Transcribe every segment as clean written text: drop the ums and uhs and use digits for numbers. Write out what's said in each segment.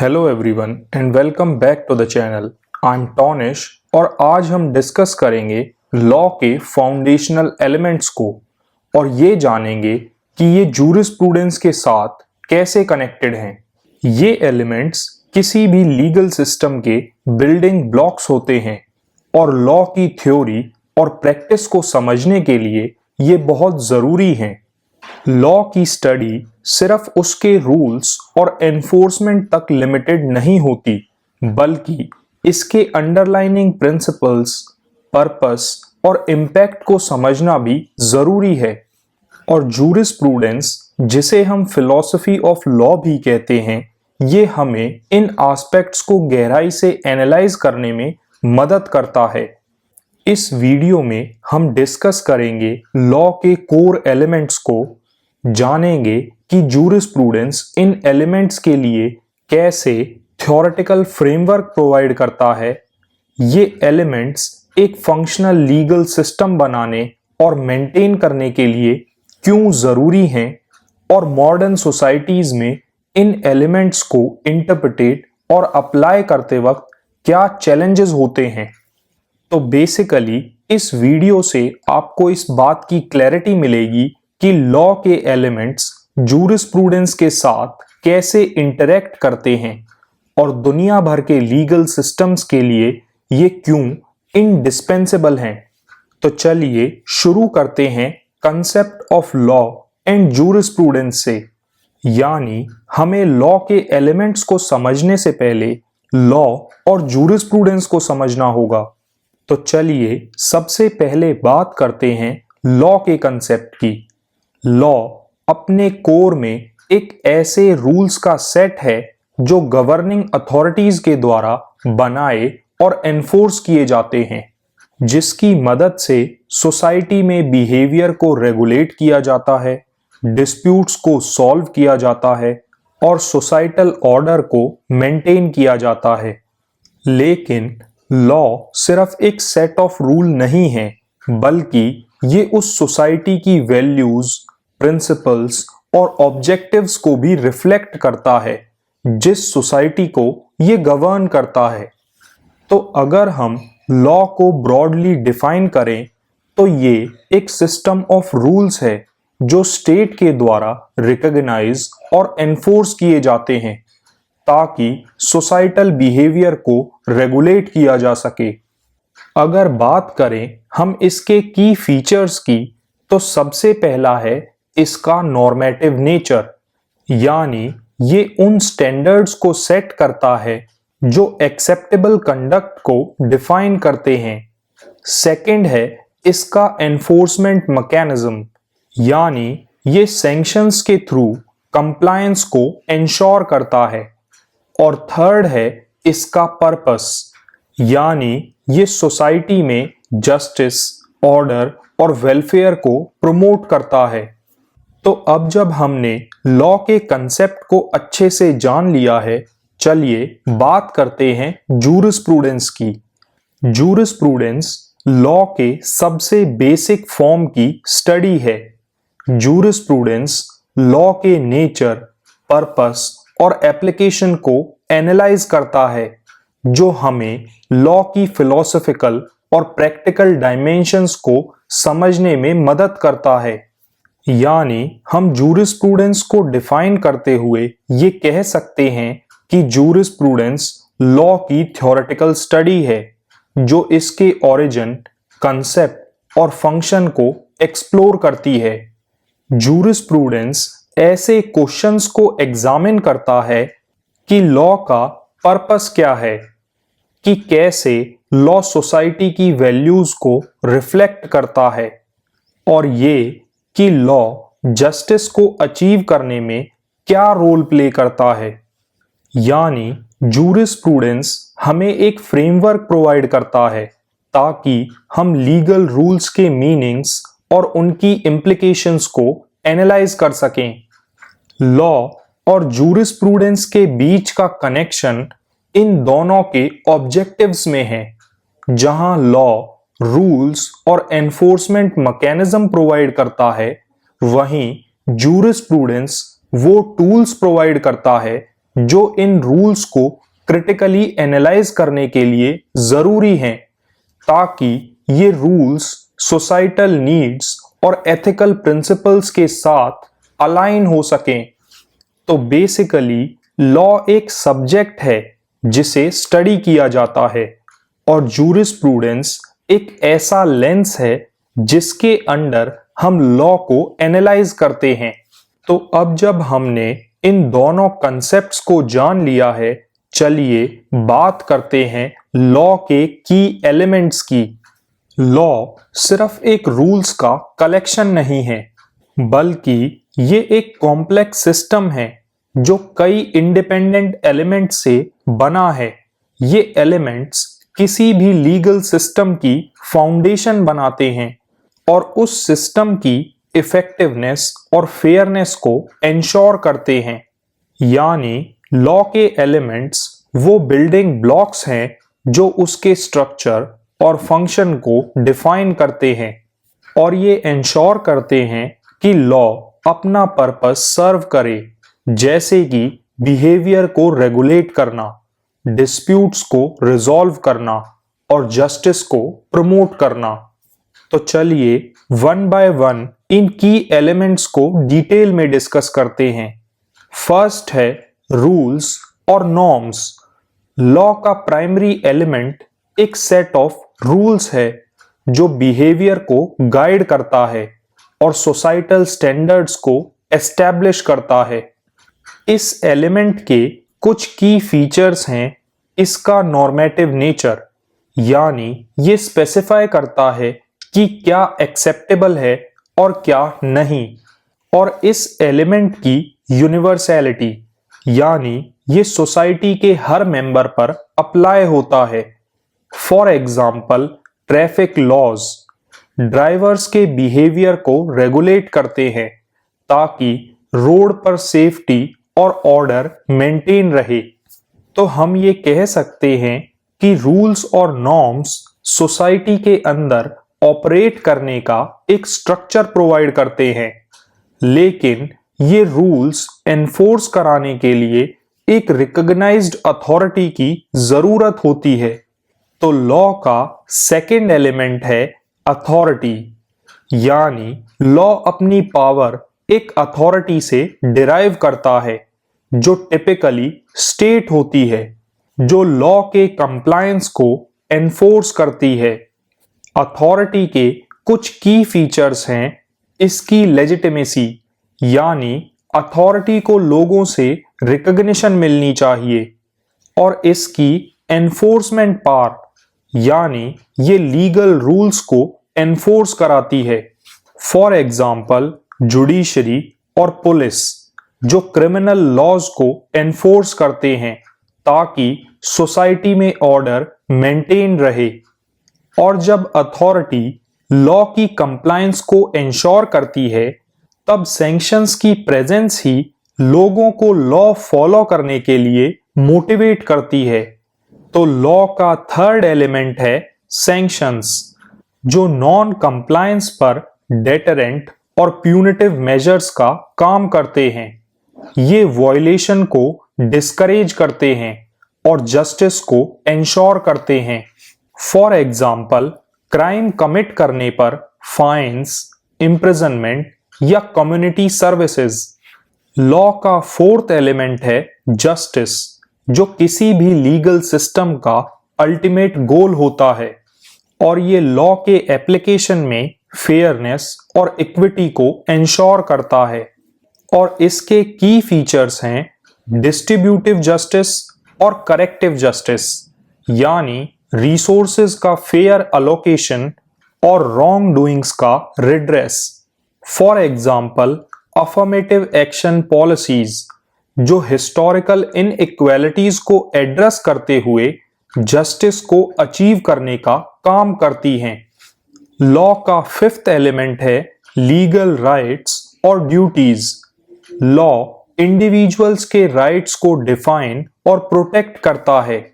Hello everyone and welcome back to the channel. I am Tanish और आज हम discuss करेंगे लॉ के फाउंडेशनल एलिमेंट्स को और ये जानेंगे कि ये जूरिस्प्रूडेंस के साथ कैसे कनेक्टेड हैं। ये एलिमेंट्स किसी भी लीगल सिस्टम के बिल्डिंग ब्लॉक्स होते हैं और लॉ की थ्योरी और प्रैक्टिस को समझने के लिए ये बहुत ज़रूरी हैं। लॉ की स्टडी सिर्फ उसके रूल्स और एनफोर्समेंट तक लिमिटेड नहीं होती, बल्कि इसके अंडरलाइनिंग प्रिंसिपल्स, पर्पस और इम्पैक्ट को समझना भी जरूरी है। और जूरिस्प्रूडेंस, जिसे हम फिलॉसफी ऑफ लॉ भी कहते हैं, ये हमें इन एस्पेक्ट्स को गहराई से एनालाइज करने में मदद करता है। इस वीडियो में हम डिस्कस करेंगे लॉ के कोर एलिमेंट्स को, जानेंगे कि जूरिस्प्रूडेंस इन एलिमेंट्स के लिए कैसे थ्योरेटिकल फ्रेमवर्क प्रोवाइड करता है, ये एलिमेंट्स एक फंक्शनल लीगल सिस्टम बनाने और मेंटेन करने के लिए क्यों ज़रूरी हैं और मॉडर्न सोसाइटीज़ में इन एलिमेंट्स को इंटरप्रिटेट और अप्लाई करते वक्त क्या चैलेंजेस होते हैं। तो बेसिकली इस वीडियो से आपको इस बात की क्लैरिटी मिलेगी कि लॉ के एलिमेंट्स जूरिस्प्रूडेंस के साथ कैसे इंटरैक्ट करते हैं और दुनिया भर के लीगल सिस्टम्स के लिए ये क्यों इंडिस्पेंसेबल हैं। तो चलिए शुरू करते हैं concept of law and jurisprudence से। यानी हमें लॉ के एलिमेंट्स को समझने से पहले लॉ और जूरिस्प्रूडेंस को समझना होगा। तो चलिए सबसे पहले बात करते हैं लॉ के कंसेप्ट की। लॉ अपने कोर में एक ऐसे रूल्स का सेट है जो गवर्निंग अथॉरिटीज के द्वारा बनाए और एनफोर्स किए जाते हैं, जिसकी मदद से सोसाइटी में बिहेवियर को रेगुलेट किया जाता है, डिस्प्यूट्स को सॉल्व किया जाता है और सोसाइटल ऑर्डर को मेंटेन किया जाता है। लेकिन लॉ सिर्फ एक सेट ऑफ रूल नहीं है, बल्कि ये उस सोसाइटी की वैल्यूज, प्रिंसिपल्स और ऑब्जेक्टिव्स को भी रिफ्लेक्ट करता है जिस सोसाइटी को ये गवर्न करता है। तो अगर हम लॉ को ब्रॉडली डिफाइन करें तो ये एक सिस्टम ऑफ रूल्स है जो स्टेट के द्वारा रिकॉग्नाइज और एनफोर्स किए जाते हैं ताकि सोसाइटल बिहेवियर को रेगुलेट किया जा सके। अगर बात करें हम इसके की फीचर्स की, तो सबसे पहला है इसका नॉर्मेटिव नेचर, यानी ये उन स्टैंडर्ड्स को सेट करता है जो एक्सेप्टेबल कंडक्ट को डिफाइन करते हैं। सेकंड है इसका एनफोर्समेंट मैकेनिज्म, यानी ये सैंक्शंस के थ्रू कंप्लायंस को इंश्योर करता है। और थर्ड है इसका पर्पस, यानी ये सोसाइटी में जस्टिस, ऑर्डर और वेलफेयर को प्रमोट करता है। तो अब जब हमने लॉ के कंसेप्ट को अच्छे से जान लिया है, चलिए बात करते हैं जूरिस्प्रूडेंस की। जूरिस्प्रूडेंस लॉ के सबसे बेसिक फॉर्म की स्टडी है। जूरिस्प्रूडेंस लॉ के नेचर, पर्पस और एप्लीकेशन को एनालाइज करता है, जो हमें लॉ की फिलोसॉफिकल और प्रैक्टिकल डायमेंशंस को समझने में मदद करता है। यानी हम जूरिस्प्रूडेंस को डिफाइन करते हुए ये कह सकते हैं कि जूरिस्प्रूडेंस लॉ की थ्योरेटिकल स्टडी है जो इसके ओरिजिन, कंसेप्ट और फंक्शन को एक्सप्लोर करती है। जूरिस्प्रूडेंस ऐसे क्वेश्चंस को एग्जामिन करता है कि लॉ का पर्पस क्या है, कि कैसे लॉ सोसाइटी की वैल्यूज को रिफ्लेक्ट करता है, और ये कि लॉ जस्टिस को अचीव करने में क्या रोल प्ले करता है। यानी जूरिस्प्रूडेंस हमें एक फ्रेमवर्क प्रोवाइड करता है ताकि हम लीगल रूल्स के मीनिंग्स और उनकी इम्प्लीकेशंस को एनालाइज कर सकें। लॉ और जूरिस्प्रूडेंस के बीच का कनेक्शन इन दोनों के ऑब्जेक्टिव्स में है। जहां लॉ रूल्स और एनफोर्समेंट मैकेनिज्म प्रोवाइड करता है, वहीं जूरिस्प्रूडेंस वो टूल्स प्रोवाइड करता है जो इन रूल्स को क्रिटिकली एनालाइज करने के लिए जरूरी हैं, ताकि ये रूल्स सोसाइटल नीड्स और एथिकल प्रिंसिपल्स के साथ अलाइन हो सकें। तो बेसिकली लॉ एक सब्जेक्ट है जिसे स्टडी किया जाता है, और जूरिस्प्रूडेंस एक ऐसा लेंस है जिसके अंडर हम लॉ को एनालाइज करते हैं। तो अब जब हमने इन दोनों कंसेप्ट्स को जान लिया है, चलिए बात करते हैं लॉ के की एलिमेंट्स की। लॉ सिर्फ एक रूल्स का कलेक्शन नहीं है, बल्कि ये एक कॉम्प्लेक्स सिस्टम है जो कई इंडिपेंडेंट एलिमेंट्स से बना है। ये एलिमेंट्स किसी भी लीगल सिस्टम की फाउंडेशन बनाते हैं और उस सिस्टम की इफेक्टिवनेस और फेयरनेस को एंश्योर करते हैं। यानी लॉ के एलिमेंट्स वो बिल्डिंग ब्लॉक्स हैं जो उसके स्ट्रक्चर और फंक्शन को डिफाइन करते हैं, और ये एंश्योर करते हैं कि लॉ अपना पर्पस सर्व करे, जैसे कि बिहेवियर को रेगुलेट करना, डिस्प्यूट्स को रिजॉल्व करना और जस्टिस को प्रमोट करना। तो चलिए वन बाय वन इन की एलिमेंट्स को डिटेल में डिस्कस करते हैं। फर्स्ट है रूल्स और नॉर्म्स। लॉ का प्राइमरी एलिमेंट एक सेट ऑफ रूल्स है जो बिहेवियर को गाइड करता है और सोसाइटल स्टैंडर्ड्स को एस्टैब्लिश करता है। इस एलिमेंट के कुछ की फीचर्स हैं इसका नॉर्मेटिव नेचर, यानी ये स्पेसिफाई करता है कि क्या एक्सेप्टेबल है और क्या नहीं, और इस एलिमेंट की यूनिवर्सैलिटी, यानी ये सोसाइटी के हर मेंबर पर अप्लाई होता है। For example traffic laws drivers के बिहेवियर को रेगुलेट करते हैं ताकि रोड पर सेफ्टी और ऑर्डर मेंटेन रहे। तो हम ये कह सकते हैं कि रूल्स और नॉर्म्स सोसाइटी के अंदर ऑपरेट करने का एक स्ट्रक्चर प्रोवाइड करते हैं, लेकिन ये रूल्स एनफोर्स कराने के लिए एक रिकॉग्नाइज्ड अथॉरिटी की जरूरत होती है। तो लॉ का सेकंड एलिमेंट है अथॉरिटी, यानी लॉ अपनी पावर एक अथॉरिटी से डिराइव करता है जो टिपिकली स्टेट होती है, जो लॉ के कंप्लायंस को एनफोर्स करती है। अथॉरिटी के कुछ की फीचर्स हैं इसकी लेजिटिमेसी, यानी अथॉरिटी को लोगों से रिकॉग्निशन मिलनी चाहिए, और इसकी एनफोर्समेंट पावर, यानी ये लीगल रूल्स को एनफोर्स कराती है। फॉर एग्जाम्पल जुडिशरी और पुलिस जो क्रिमिनल लॉज को एनफोर्स करते हैं ताकि सोसाइटी में ऑर्डर मेंटेन रहे। और जब अथॉरिटी लॉ की कंप्लायंस को इंश्योर करती है, तब सैंक्शंस की प्रेजेंस ही लोगों को लॉ फॉलो करने के लिए मोटिवेट करती है। तो लॉ का थर्ड एलिमेंट है सैंक्शंस, जो नॉन कंप्लायंस पर डेटरेंट और प्यूनिटिव मेजर्स का काम करते हैं। ये वायलेशन को डिस्करेज करते हैं और जस्टिस को इंश्योर करते हैं। फॉर एग्जाम्पल क्राइम कमिट करने पर फाइन्स, इम्प्रिजनमेंट या कम्युनिटी सर्विसेज। लॉ का फोर्थ एलिमेंट है जस्टिस, जो किसी भी लीगल सिस्टम का अल्टीमेट गोल होता है, और ये लॉ के एप्लीकेशन में फेयरनेस और इक्विटी को इंश्योर करता है। और इसके की फीचर्स हैं डिस्ट्रीब्यूटिव जस्टिस और करेक्टिव जस्टिस, यानी रिसोर्सेज का फेयर अलोकेशन और रॉन्ग डूइंग्स का redress. For example affirmative action policies जो हिस्टोरिकल इनइक्वालिटीज को एड्रेस करते हुए जस्टिस को अचीव करने का काम करती हैं। लॉ का फिफ्थ एलिमेंट है लीगल राइट्स और ड्यूटीज। लॉ इंडिविजुअल्स के राइट्स को डिफाइन और प्रोटेक्ट करता है,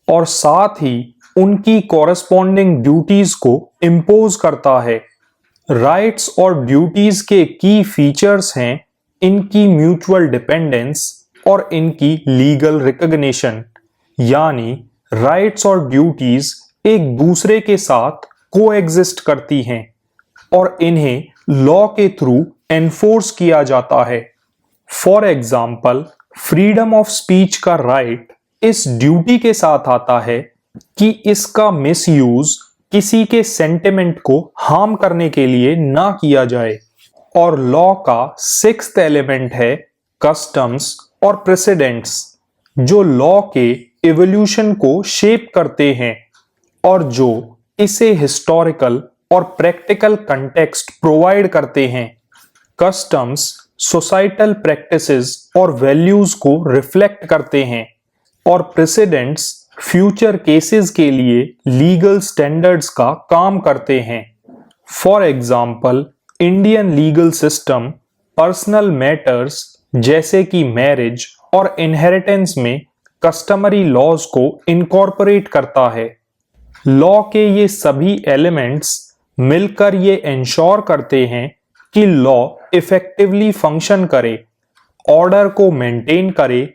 और साथ ही उनकी कॉरेस्पॉन्डिंग ड्यूटीज को इम्पोज करता है। राइट्स और ड्यूटीज के की फीचर्स हैं इनकी म्यूचुअल डिपेंडेंस और इनकी लीगल रिकॉग्निशन, यानी राइट्स और ड्यूटीज एक दूसरे के साथ कोएग्जिस्ट करती हैं और इन्हें लॉ के थ्रू एनफोर्स किया जाता है। For example, freedom of speech का राइट इस ड्यूटी के साथ आता है कि इसका मिसयूज किसी के सेंटिमेंट को हार्म करने के लिए ना किया जाए। और लॉ का सिक्स्थ एलिमेंट है कस्टम्स और प्रेसिडेंट्स, जो लॉ के इवोल्यूशन को शेप करते हैं और जो इसे हिस्टोरिकल और प्रैक्टिकल कंटेक्स्ट प्रोवाइड करते हैं। कस्टम्स सोसाइटल प्रैक्टिसेस और वैल्यूज को रिफ्लेक्ट करते हैं और प्रेसिडेंट्स फ्यूचर केसेस के लिए लीगल स्टैंडर्ड्स का काम करते हैं। For example, Indian legal system personal matters जैसे कि मैरिज और इनहेरिटेंस में कस्टमरी लॉज को इनकॉर्पोरेट करता है। लॉ के ये सभी एलिमेंट्स मिलकर ये इंश्योर करते हैं कि लॉ इफेक्टिवली फंक्शन करे, ऑर्डर को मेंटेन करे,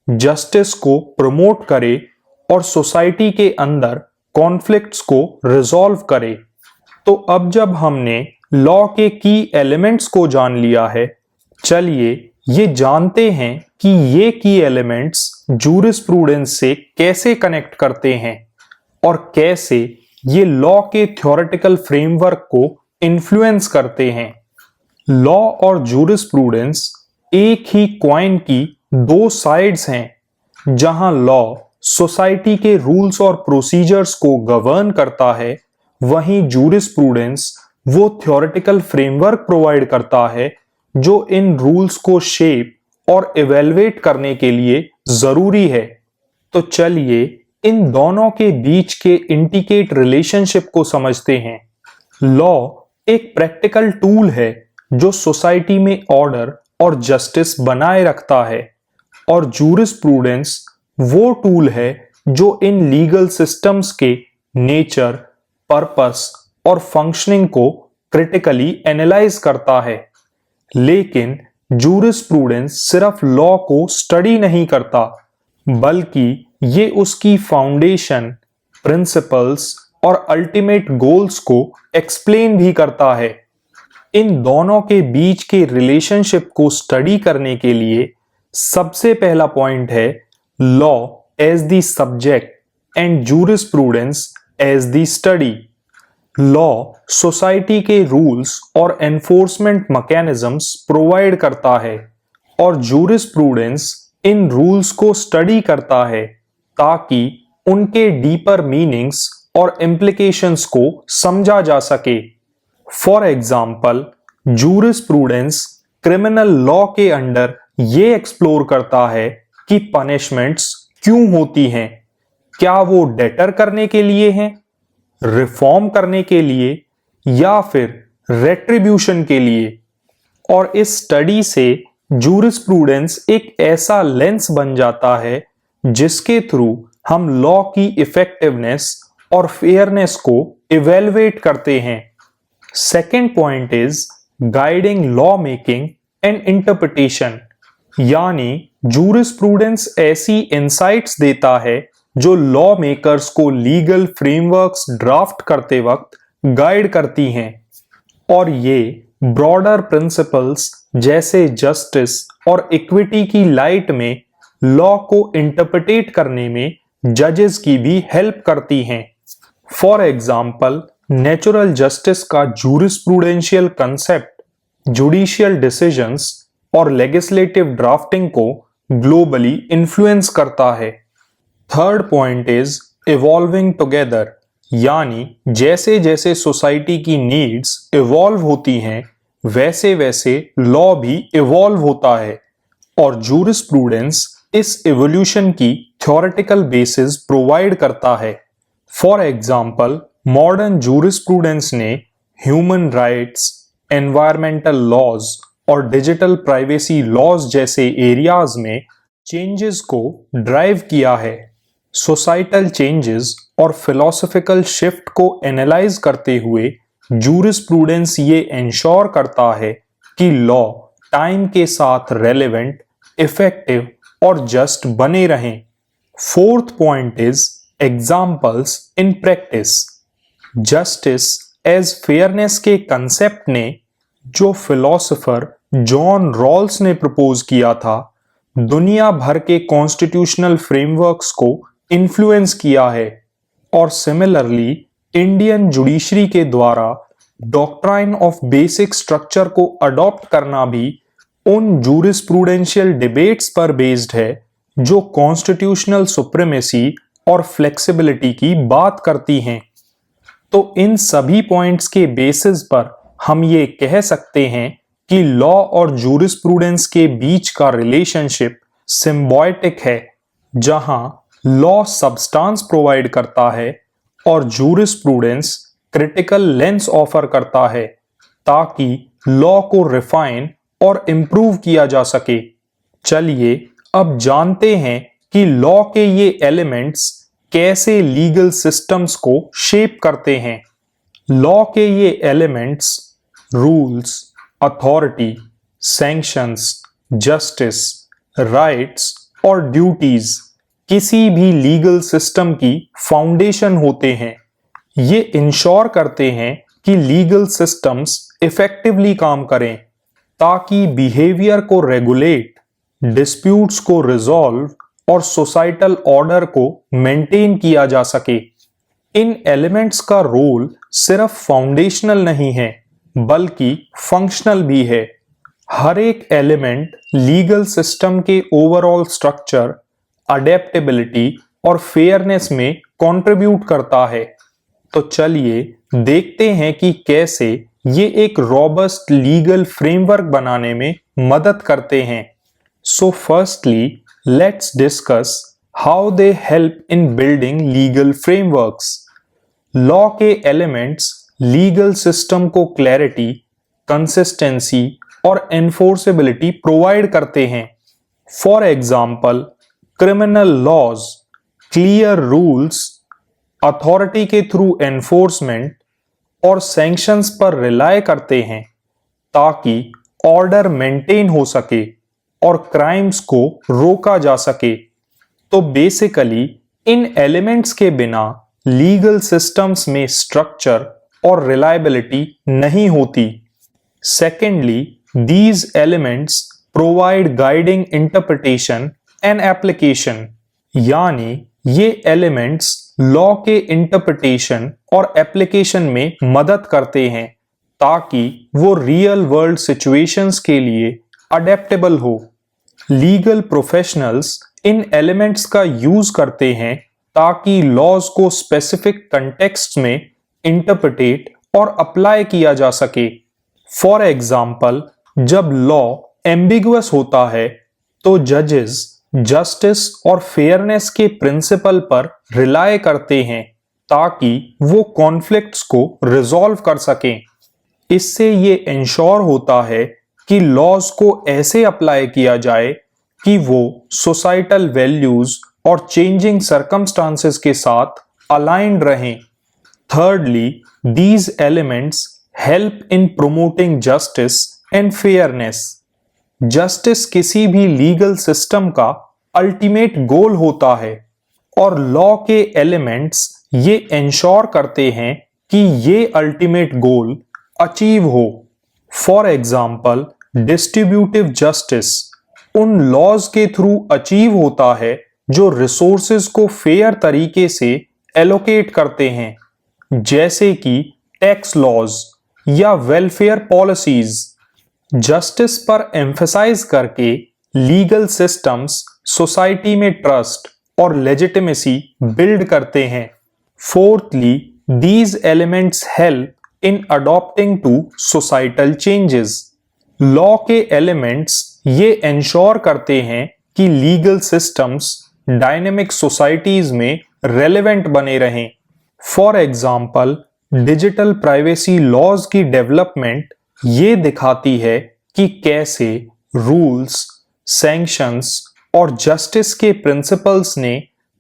जस्टिस को प्रमोट करे और सोसाइटी के अंदर कॉन्फ्लिक्ट्स को रिजॉल्व करे। तो अब जब हमने लॉ के की एलिमेंट्स को जान लिया है, चलिए ये जानते हैं कि ये की एलिमेंट्स जूरिस्प्रूडेंस से कैसे कनेक्ट करते हैं और कैसे ये लॉ के थ्योरेटिकल फ्रेमवर्क को इन्फ्लुएंस करते हैं। लॉ और जूरिस्प्रूडेंस एक ही कॉइन की दो साइड्स हैं, जहां लॉ सोसाइटी के रूल्स और प्रोसीजर्स को गवर्न करता है, वहीं जूरिस्प्रूडेंस वो थ्योरेटिकल फ्रेमवर्क प्रोवाइड करता है जो इन रूल्स को शेप और इवेलुएट करने के लिए जरूरी है। तो चलिए इन दोनों के बीच के इंटिकेट रिलेशनशिप को समझते हैं। लॉ एक प्रैक्टिकल टूल है जो सोसाइटी में ऑर्डर और जस्टिस बनाए रखता है और जूरिस्प्रूडेंस वो टूल है जो इन लीगल सिस्टम्स के नेचर, पर्पस और फंक्शनिंग को क्रिटिकली एनालाइज करता है। लेकिन जूरिस्प्रूडेंस सिर्फ लॉ को स्टडी नहीं करता, बल्कि ये उसकी फाउंडेशन, प्रिंसिपल्स और अल्टीमेट गोल्स को एक्सप्लेन भी करता है। इन दोनों के बीच के रिलेशनशिप को स्टडी करने के लिए सबसे पहला पॉइंट है law as the subject and jurisprudence as the study. Law society के रूल्स और एनफोर्समेंट मैकेनिज्म्स प्रोवाइड करता है और जूरिस्प्रूडेंस इन रूल्स को स्टडी करता है ताकि उनके डीपर मीनिंग्स और इम्प्लीकेशंस को समझा जा सके। For example, jurisprudence criminal law के अंडर ये एक्सप्लोर करता है कि पनिशमेंट्स क्यों होती हैं, क्या वो डेटर करने के लिए हैं, रिफॉर्म करने के लिए या फिर रेट्रिब्यूशन के लिए। और इस स्टडी से जूरिस्प्रूडेंस एक ऐसा लेंस बन जाता है जिसके थ्रू हम लॉ की इफेक्टिवनेस और फेयरनेस को इवेलुएट करते हैं। Second point is guiding law making and interpretation, यानी जूरिस्प्रूडेंस ऐसी इंसाइट्स देता है जो लॉ मेकर्स को लीगल फ्रेमवर्क्स ड्राफ्ट करते वक्त गाइड करती हैं और ये ब्रॉडर प्रिंसिपल्स जैसे जस्टिस और इक्विटी की लाइट में लॉ को इंटरप्रिटेट करने में जजेस की भी हेल्प करती हैं। फॉर एग्जाम्पल, नेचुरल जस्टिस का जूरिस्प्रूडेंशियल कंसेप्ट जुडिशियल डिसीजंस और लेजिस्लेटिव ड्राफ्टिंग को ग्लोबली इन्फ्लुएंस करता है। Third point is evolving together, यानी जैसे जैसे सोसाइटी की नीड्स इवॉल्व होती हैं वैसे वैसे लॉ भी इवॉल्व होता है और जूरिस्प्रूडेंस इस इवोल्यूशन की थ्योरेटिकल बेसिस प्रोवाइड करता है। फॉर एग्जाम्पल, मॉडर्न जूरिस्प्रूडेंस ने ह्यूमन राइट्स, एनवायरमेंटल लॉज और डिजिटल प्राइवेसी लॉज जैसे एरियाज में चेंजेस को ड्राइव किया है। सोसाइटल चेंजेस और फिलोसॉफिकल शिफ्ट को एनालाइज करते हुए जूरिस्प्रूडेंस ये इंश्योर करता है कि लॉ टाइम के साथ रेलेवेंट, इफेक्टिव और जस्ट बने रहें। Fourth point is examples in practice. Justice as fairness के कंसेप्ट ने जो फिलोसोफर जॉन रॉल्स ने प्रपोज किया था, दुनिया भर के कॉन्स्टिट्यूशनल फ्रेमवर्क्स को इन्फ्लुएंस किया है। और सिमिलरली इंडियन जुडिशरी के द्वारा डॉक्ट्राइन ऑफ बेसिक स्ट्रक्चर को अडॉप्ट करना भी उन जूरिस्प्रूडेंशियल डिबेट्स पर बेस्ड है जो कॉन्स्टिट्यूशनल सुप्रीमेसी और फ्लेक्सिबिलिटी की बात करती हैं। तो इन सभी पॉइंट्स के बेसिस पर हम ये कह सकते हैं कि लॉ और जूरिस्प्रूडेंस के बीच का रिलेशनशिप सिम्बायोटिक है, जहां लॉ सब्सटेंस प्रोवाइड करता है और जूरिस्प्रूडेंस क्रिटिकल लेंस ऑफर करता है ताकि लॉ को रिफाइन और इम्प्रूव किया जा सके। चलिए अब जानते हैं कि लॉ के ये एलिमेंट्स कैसे लीगल सिस्टम्स को शेप करते हैं। लॉ के ये elements rules, authority, sanctions, justice, rights और ड्यूटीज किसी भी लीगल सिस्टम की फाउंडेशन होते हैं। ये इंश्योर करते हैं कि लीगल सिस्टम्स इफेक्टिवली काम करें ताकि बिहेवियर को रेगुलेट, डिस्प्यूट्स को रिजॉल्व और सोसाइटल ऑर्डर को मेंटेन किया जा सके। इन एलिमेंट्स का रोल सिर्फ फाउंडेशनल नहीं है बल्कि फंक्शनल भी है। हर एक एलिमेंट लीगल सिस्टम के ओवरऑल स्ट्रक्चर, अडेप्टेबिलिटी और फेयरनेस में कंट्रीब्यूट करता है। तो चलिए देखते हैं कि कैसे ये एक रॉबस्ट लीगल फ्रेमवर्क बनाने में मदद करते हैं। So firstly let's discuss how they help in building legal frameworks. Law के एलिमेंट्स लीगल सिस्टम को क्लैरिटी, कंसिस्टेंसी और एनफोर्सेबिलिटी प्रोवाइड करते हैं। For example criminal laws clear rules, authority के थ्रू एनफोर्समेंट और सैंक्शंस पर रिलाय करते हैं ताकि ऑर्डर मेंटेन हो सके और क्राइम्स को रोका जा सके। तो बेसिकली इन एलिमेंट्स के बिना लीगल सिस्टम्स में स्ट्रक्चर और रिलायबिलिटी नहीं होती। Secondly, these elements provide guiding interpretation and application, यानी ये एलिमेंट्स लॉ के इंटरप्रिटेशन और एप्लीकेशन में मदद करते हैं ताकि वो रियल वर्ल्ड सिचुएशंस के लिए अडेप्टेबल हो। लीगल प्रोफेशनल्स इन एलिमेंट्स का यूज करते हैं ताकि लॉज को स्पेसिफिक कंटेक्स्ट में इंटरप्रिटेट और अप्लाई किया जा सके। फॉर एग्जाम्पल, जब लॉ एम्बिगुअस होता है तो जजेस जस्टिस और फेयरनेस के प्रिंसिपल पर रिलाय करते हैं ताकि वो कॉन्फ्लिक्ट्स को रिजॉल्व कर सकें। इससे ये इंश्योर होता है कि लॉज को ऐसे अप्लाई किया जाए कि वो सोसाइटल वैल्यूज और चेंजिंग सर्कमस्टांसेस के साथ अलाइंड रहें। Thirdly, these elements help in promoting justice and fairness. Justice किसी भी लीगल सिस्टम का अल्टीमेट गोल होता है और लॉ के एलिमेंट्स ये इंश्योर करते हैं कि ये अल्टीमेट गोल अचीव हो। फॉर एग्जाम्पल, डिस्ट्रीब्यूटिव जस्टिस उन लॉज के थ्रू अचीव होता है जो रिसोर्सेज को फेयर तरीके से एलोकेट करते हैं, जैसे कि टैक्स लॉज या वेलफेयर पॉलिसीज। जस्टिस पर एम्फसाइज करके लीगल सिस्टम्स सोसाइटी में ट्रस्ट और लेजिटिमेसी बिल्ड करते हैं। Fourthly, these elements help in adopting to societal changes. Law के एलिमेंट्स ये इंश्योर करते हैं कि लीगल सिस्टम्स डायनेमिक सोसाइटीज में रेलेवेंट बने रहें। For example, digital privacy laws की डेवलपमेंट ये दिखाती है कि कैसे रूल्स, सैंक्शंस और जस्टिस के प्रिंसिपल्स ने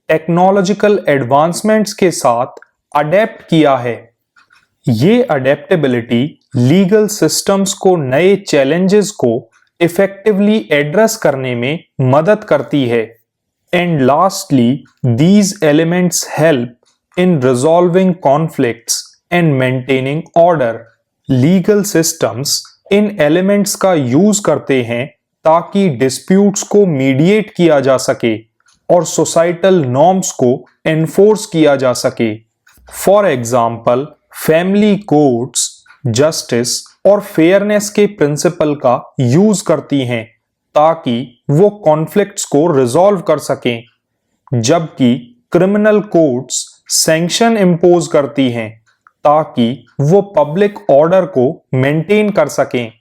टेक्नोलॉजिकल एडवांसमेंट्स के साथ अडेप्ट किया है। ये अडेप्टेबिलिटी लीगल सिस्टम्स को नए चैलेंजेस को इफेक्टिवली एड्रेस करने में मदद करती है। And lastly, these elements help in resolving conflicts and maintaining order. Legal systems in elements का यूज करते हैं ताकि डिस्प्यूट्स को मीडिएट किया जा सके और सोसाइटल नॉर्म्स को एनफोर्स किया जा सके। For example, family courts justice और फेयरनेस के प्रिंसिपल का यूज करती हैं ताकि वो कॉन्फ्लिक्ट्स को रिजॉल्व कर सकें, जबकि क्रिमिनल कोर्ट्स सैंक्शन इम्पोज करती हैं ताकि वो पब्लिक ऑर्डर को मेंटेन कर सकें।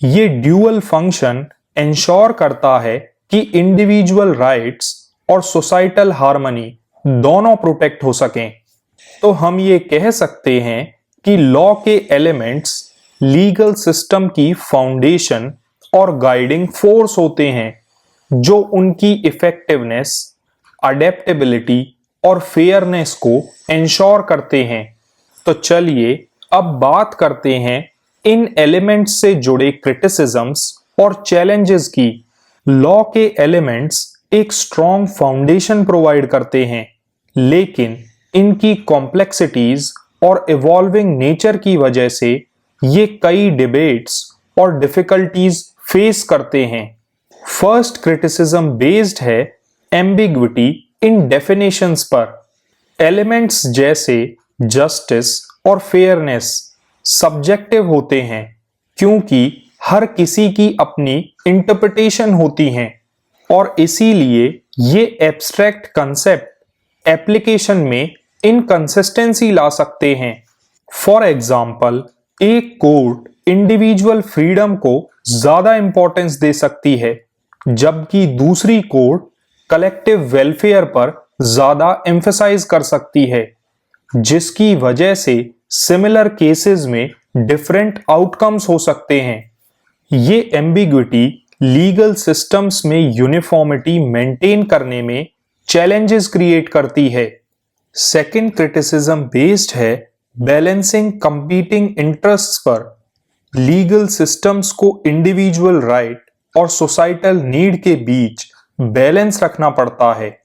ये ड्यूअल फंक्शन इंश्योर करता है कि इंडिविजुअल राइट्स और सोसाइटल हार्मनी दोनों प्रोटेक्ट हो सकें। तो हम ये कह सकते हैं कि लॉ के एलिमेंट्स लीगल सिस्टम की फाउंडेशन और गाइडिंग फोर्स होते हैं, जो उनकी इफेक्टिवनेस, अडेप्टेबिलिटी और फेयरनेस को इंश्योर करते हैं। तो चलिए अब बात करते हैं इन एलिमेंट्स से जुड़े क्रिटिसिज्म्स और चैलेंजेस की। लॉ के एलिमेंट्स एक स्ट्रॉन्ग फाउंडेशन प्रोवाइड करते हैं, लेकिन इनकी कॉम्प्लेक्सिटीज और इवॉल्विंग नेचर की वजह से ये कई डिबेट्स और डिफिकल्टीज फेस करते हैं। फर्स्ट क्रिटिसिज्म बेस्ड है एम्बिग्विटी इन डेफिनेशंस पर। एलिमेंट्स जैसे जस्टिस और फेयरनेस सब्जेक्टिव होते हैं क्योंकि हर किसी की अपनी इंटरप्रिटेशन होती हैं और इसीलिए ये एब्स्ट्रैक्ट कंसेप्ट एप्लीकेशन में इनकंसिस्टेंसी ला सकते हैं। फॉर एग्जाम्पल, एक कोर्ट इंडिविजुअल फ्रीडम को ज्यादा इंपॉर्टेंस दे सकती है, जबकि दूसरी कोर्ट कलेक्टिव वेलफेयर पर ज्यादा एम्फसाइज कर सकती है, जिसकी वजह से सिमिलर केसेस में डिफरेंट आउटकम्स हो सकते हैं। ये एम्बिग्विटी लीगल सिस्टम्स में यूनिफॉर्मिटी मेंटेन करने में चैलेंजेस क्रिएट करती है। सेकंड क्रिटिसिज्म बेस्ड है बैलेंसिंग कंपीटिंग इंटरेस्ट्स पर। लीगल सिस्टम्स को इंडिविजुअल राइट और सोसाइटल नीड के बीच बैलेंस रखना पड़ता है,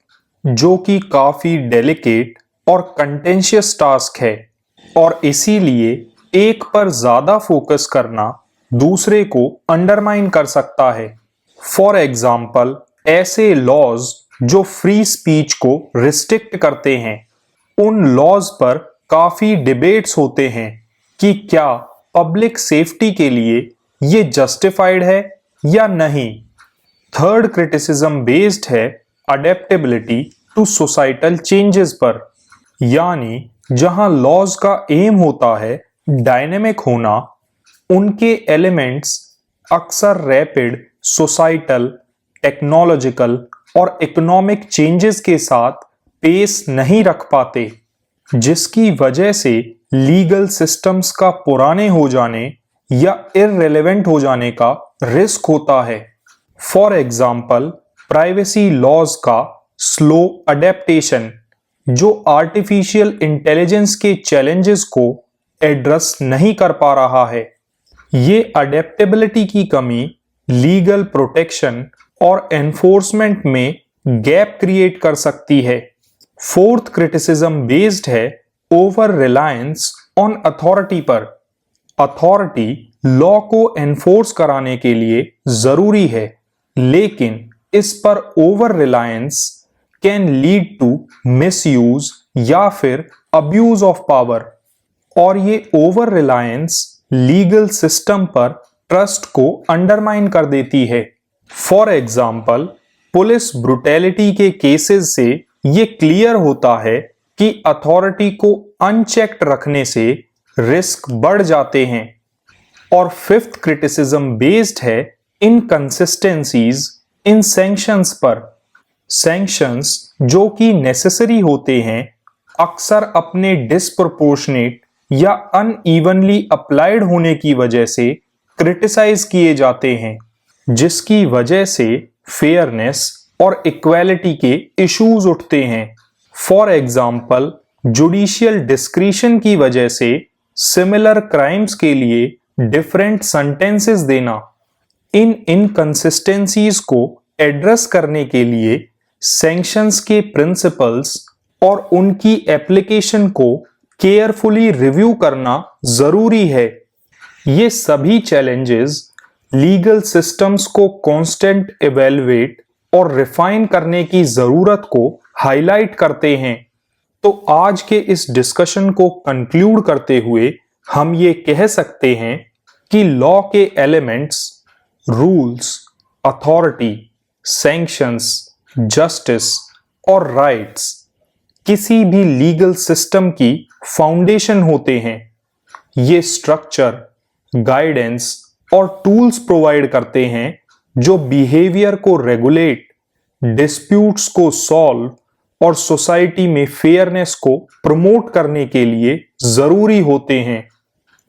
जो कि काफी डेलिकेट और कंटेंशियस टास्क है, और इसीलिए एक पर ज्यादा फोकस करना दूसरे को अंडरमाइन कर सकता है। फॉर एग्जाम्पल, ऐसे लॉज जो फ्री स्पीच को रिस्ट्रिक्ट करते हैं, उन लॉज पर काफी डिबेट्स होते हैं कि क्या पब्लिक सेफ्टी के लिए ये जस्टिफाइड है या नहीं। थर्ड क्रिटिसिज्म बेस्ड है अडेप्टेबिलिटी टू सोसाइटल चेंजेस पर, यानी जहां लॉज का एम होता है डायनेमिक होना, उनके एलिमेंट्स अक्सर रैपिड सोसाइटल, टेक्नोलॉजिकल और इकोनॉमिक चेंजेस के साथ पेस नहीं रख पाते, जिसकी वजह से लीगल सिस्टम्स का पुराने हो जाने या इररिलेवेंट हो जाने का रिस्क होता है। फॉर एग्जाम्पल, प्राइवेसी लॉज का स्लो अडेप्टेशन, जो आर्टिफिशियल इंटेलिजेंस के चैलेंजेस को एड्रेस नहीं कर पा रहा है। ये अडेप्टेबिलिटी की कमी लीगल प्रोटेक्शन और एनफोर्समेंट में गैप क्रिएट कर सकती है। फोर्थ क्रिटिसिज्म बेस्ड है ओवर रिलायंस ऑन अथॉरिटी पर। अथॉरिटी लॉ को एनफोर्स कराने के लिए जरूरी है, लेकिन इस पर over reliance can lead to misuse या फिर अब्यूज ऑफ पावर, और ये ओवर रिलायंस लीगल सिस्टम पर ट्रस्ट को अंडरमाइन कर देती है। फॉर एग्जाम्पल, पुलिस ब्रुटैलिटी के केसेस से ये क्लियर होता है कि अथॉरिटी को अनचेक्ड रखने से रिस्क बढ़ जाते हैं। और फिफ्थ क्रिटिसिज्म बेस्ड है इनकंसिस्टेंसीज इन सैंक्शंस पर। सैंक्शंस जो कि नेसेसरी होते हैं, अक्सर अपने डिस्प्रोपोर्शनेट या अनइवनली अप्लाइड होने की वजह से क्रिटिसाइज किए जाते हैं, जिसकी वजह से फेयरनेस और इक्वालिटी के इश्यूज उठते हैं। फॉर एग्जाम्पल, जुडिशियल डिस्क्रिशन की वजह से सिमिलर क्राइम्स के लिए डिफरेंट सेंटेंसेस देना, इन इनकंसिस्टेंसीज को एड्रेस करने के लिए सैंक्शंस के प्रिंसिपल्स और उनकी एप्लीकेशन को केयरफुली रिव्यू करना जरूरी है। ये सभी चैलेंजेस लीगल सिस्टम्स को कांस्टेंट इवैल्यूएट और रिफाइन करने की जरूरत को हाईलाइट करते हैं। तो आज के इस डिस्कशन को कंक्लूड करते हुए हम ये कह सकते हैं कि लॉ के elements rules, authority, sanctions, justice और राइट्स किसी भी लीगल सिस्टम की फाउंडेशन होते हैं। ये स्ट्रक्चर, गाइडेंस और टूल्स प्रोवाइड करते हैं जो बिहेवियर को रेगुलेट, डिस्प्यूट्स को सॉल्व और सोसाइटी में फेयरनेस को प्रमोट करने के लिए जरूरी होते हैं।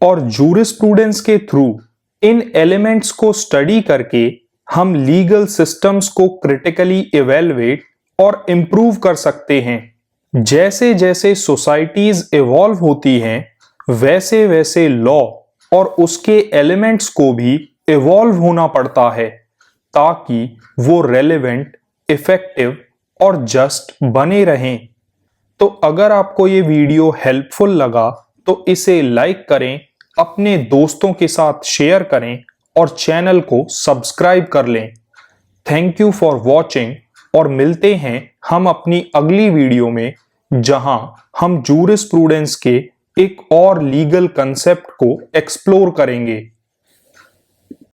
और जूरिस्प्रूडेंस के थ्रू इन एलिमेंट्स को स्टडी करके हम लीगल सिस्टम्स को क्रिटिकली इवैल्यूएट और इंप्रूव कर सकते हैं। जैसे जैसे सोसाइटीज इवॉल्व होती हैं वैसे वैसे लॉ और उसके एलिमेंट्स को भी इवॉल्व होना पड़ता है ताकि वो रेलेवेंट, इफेक्टिव और जस्ट बने रहें। तो अगर आपको ये वीडियो हेल्पफुल लगा तो इसे लाइक करें, अपने दोस्तों के साथ शेयर करें और चैनल को सब्सक्राइब कर लें। थैंक यू फॉर वॉचिंग और मिलते हैं हम अपनी अगली वीडियो में जहां हम जूरिस्प्रूडेंस के एक और लीगल कंसेप्ट को एक्सप्लोर करेंगे।